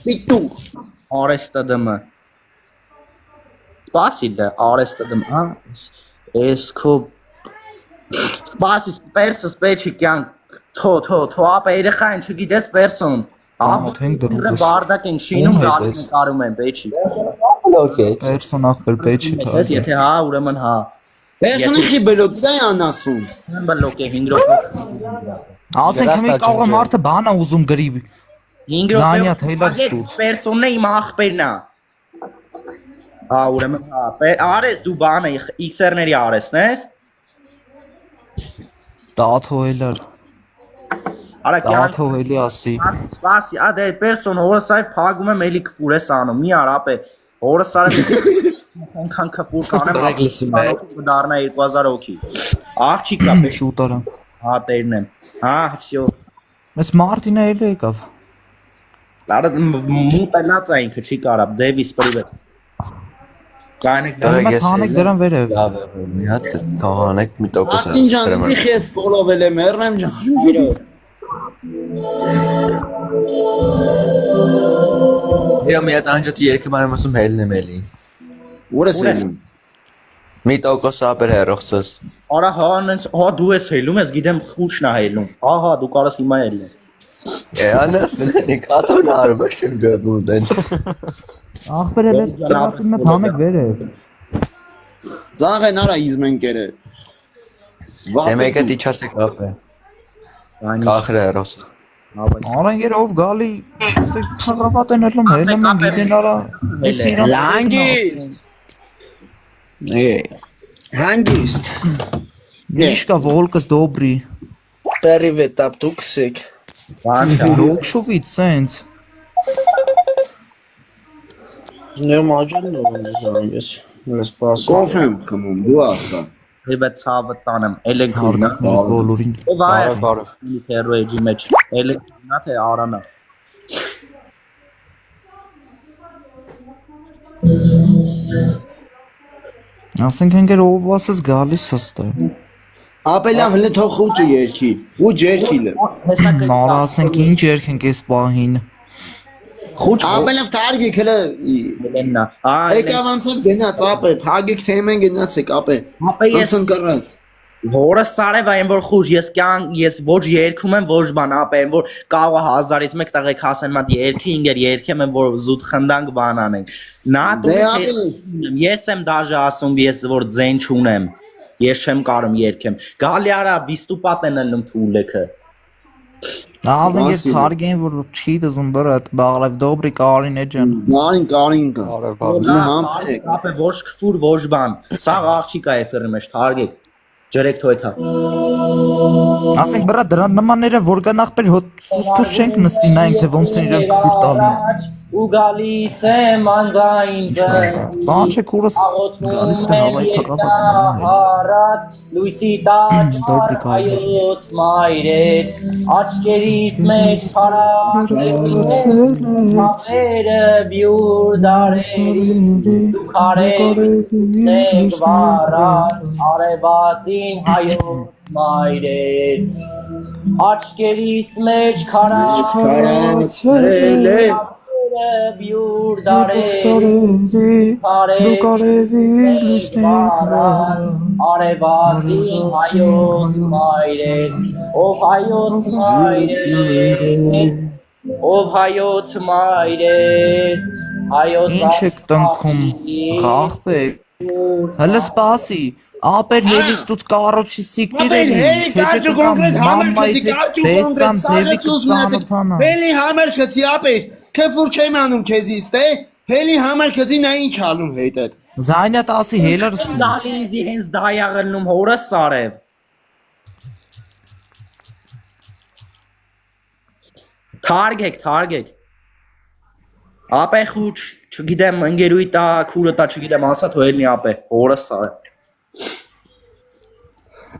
Պիտուղ։ Արեստադմը։ Սպասիլը արեստադմ, հա։ Էսքո Սպասի պերսս պեչի կյանք թո ապա երեխային չգիտես պերսոն։ Ամոթենք դրուկս։ Բարդակ են շինում կարում են պեչի։ Okay։ Պերսոն ախպեր պեչի թա։ Եթե հա, ուրեմն հա։ Պերսոնի խի բլոկ դա անասում։ Բլոկ է 5 րոպե։ Ասենք հիմա կողը մարդը բան է ուզում գրի։ 5 րոպե։ Զանյա թեյլար ստուց։ Պերսոնն է իմ ախպերն է։ Հա, ուրեմն հա, արես դու բանը XR-ների արեսն ես։ Դաթոյլար։ Արա կյանք Դաթոյլի ասի։ Սպասի, ադե պերսոն հորս այվ փագում եմ էլի քֆուր ես անում։ Մի արապ է։ Հորս արել Onkan քֆուր կանեմ դառնա 2000 հոգի։ Աղջիկ կա Շուտ արա։ Հա տերն եմ։ Հա, всё։ Մեզ Մարտինը էլի եկավ։ Լարը մուտալած է ինքը չի կարա Դեվիս պրիվետ։ Կանեք Թանեք դրան վերև։ Լավ է, մի հատ թողանեք մի տոկոս Ատին ջան, դի խես ֆոլովել եմ, եռնեմ ջան։ Եա մի հատ անջատի երկը մանեմ ասում հելն եմ էլի։ Ուր ես ելնում։ Մի տոկոս ապեր հեռողցս։ Արա հա նենց հա դու ես հելում ես գիտեմ խուճն է հելում։ Ահա դու կարաս հիմա հելնես։ Անասնի կաթոն արվա չեմ գտնում դենց։ Ախպեր էլ դրաստինը թանեք վերև։ Ձաղեն արա իզմենկերը։ Դե մեկը դիչասեք ապե։ Կախր հեռոս։ Արան ով գալի խաղավատ են ելնում հելում են գիտեն արա Լանգիստ Հանգիստ Միշկա վոլկս դոբրի Привет, аптуксик Լոքշովից սենց Не մաջան նորանես Ես սպասում Կոֆեմ խմում, դու ասա։ Հիբա ցավը տանեմ էլենք Հարգանքներից բոլորին ով այ հերո էջի մեջ էլեկտրոնա թե արանա Ասենք ընկեր ով ասես գալիս հստա Ապելավ հլը թող խուճը երկի, խուճ երկի լը։ Նորա ասենք ինչ երք ենք ես պահին խուճ Ապելավ թարգեք հլը էլեննա եկավ անցավ գնաց ապե, փագեք թեմեն գնացեք ապե։ ապա ես Անցն կռած։ որը սարև այն որ խուճ ես կան ես ոչ երկում եմ ոչ բան ապա այն որ կարող է 1000-ից մեկ տղեկ հասեն մատ երկի ինգեր երկեմ եմ որ զուտ խնդանք բան անենք նա դու ես եմ դաժե ասում ես որ ձեն չունեմ ես չեմ կարում երկեմ գալի արա վիստուպատ են ելնում թուլեքը Ալն ես հարգեն որ չի դզում բրատ բաղլև դոբրի կարին է ջան Նայն կարին կա։ Համբեք։ ապա ոչ քֆուր ոչ բան սա աղջիկ է էֆերի մեջ թարգեք ջրեք թոյթա Ասենք բրա դրան նմանները որ կան ախպեր սուսփուս չենք նստի նայենք թե ոնց են իրենք քֆուր տալին ու գալիս եմ անձային Բան չէ քուրս գալիս թե հավայի փակապատն հարած լույսի տաճ Դոբրի կարին այոց մայրեր աչքերիս մեջ հարած ապերը բյուր դարեր դու քարեր նեք վարած արևածին հայոց մայրեր աչքերիս մեջ քարած Բյուր դարերի դու կարևի լուսնենք արևածին հայոց մայրեր ով հայոց մայրեր ով հայոց մայրեր հայոց Ինչ եք տնքում աղբեք հլը սպասի ապեր հելիս դուց կարոչի սիկտիրել Հերի կարճու կոնկրետ համեր քցի, կարճու կոնկրետ սաղը ծուս մնացեք Հելի համեր քցի ապեր, քեֆուր չեմ անում քեզիս տե Հելի համեր քցի նա ինչ անում հետդ Զայնյա տասի հելարս դահինձի հենց դա եղելնում հորս սարև թարգեք ապե խուչ չգիտեմ ընկերուի տա քուրը տա չգիտեմ ասա թո ելնի ապե հորս սարև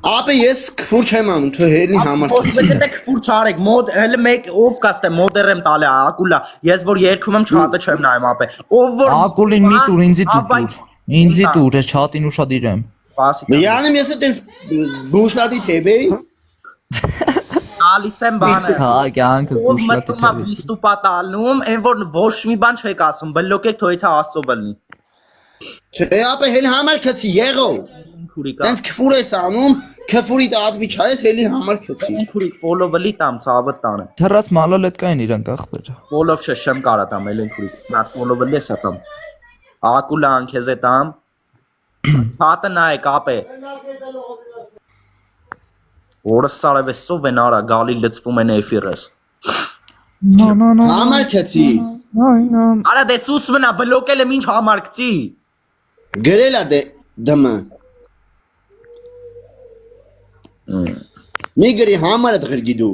Ապե ես քֆուր չեմ անում, թո հելի համար քցի Ոսպետե քֆուր չարեք, մոդ հələ մեկ ով կաստե մոդեր եմ տալի ակուլա, ես որ երկում եմ չհատը չեմ նայում ապե։ Ով որ Ակուլին մի տուր ինձի տուր։ Ինձի տուր, ես չհատին ուշադիր եմ։ Միանում ես այտենց բուշլադի թեբեի Գալիս եմ բանը։ Հա, կյանքը Ով դուշլա մտնում է թեթևից։ վիստուպա տալնում, այն որ ոչ մի բան չեք ասում, բլոկեք թոյթա աստծո բլնի։ Չէ, ապե հելի համար քցի եղող։ Քուրիկա։ Տենց քֆուր ես անում, քֆուրի դատվի չայես հելի համար քցի։ Քուրիկ ֆոլովելի տամ ցավը տանը։ Թռած մալալետկային իրանք ախպեր։ Ֆոլով չեմ կարա տամ ելեն քուրիկ։ Նա ֆոլովելի է տամ։ Ակուլա անքեզ է տամ։ Հատը նայ կապե։ Որը սարևեսով են արա գալի լծվում են էֆիրես։ No no no։ Համար քցի։ No։ Արա դե սուս մնա բլոկել եմ ինչ համարկցի։ Գրելա դե դմը։ Մի գրի համարը դղրգի դու։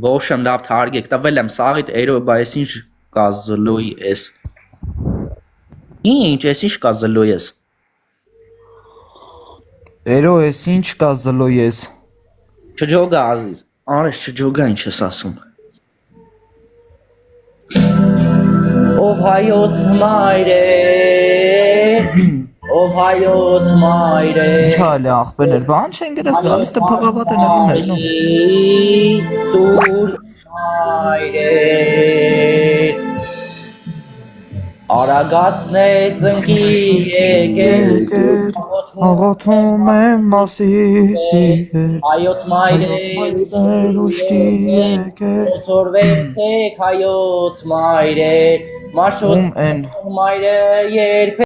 Ոչ եմ լավ թարգեք, տվել եմ սաղիտ էրո, բայց ինչ կազլոյ ես։ Ինչ ես ինչ կազլոյ ես։ Էրո ես ինչ կա զլո ես։ Չջոգա ազիզ, արես չջոգա ինչ ես ասում։ Ով հայոց մայրե, ով հայոց մայրե։ Ինչ ալի ախպերներ, բան չեն գրած գալիս դե փղավատ են ելնում։ Սուր մայրե։ Արագասն է ծնկի եկել, Աղոթում եմ մասիսի վեր, հայոց մայրե, ուշտի եկել, Սորվեցեք հայոց մայրե, մաշոց են մայրե երբ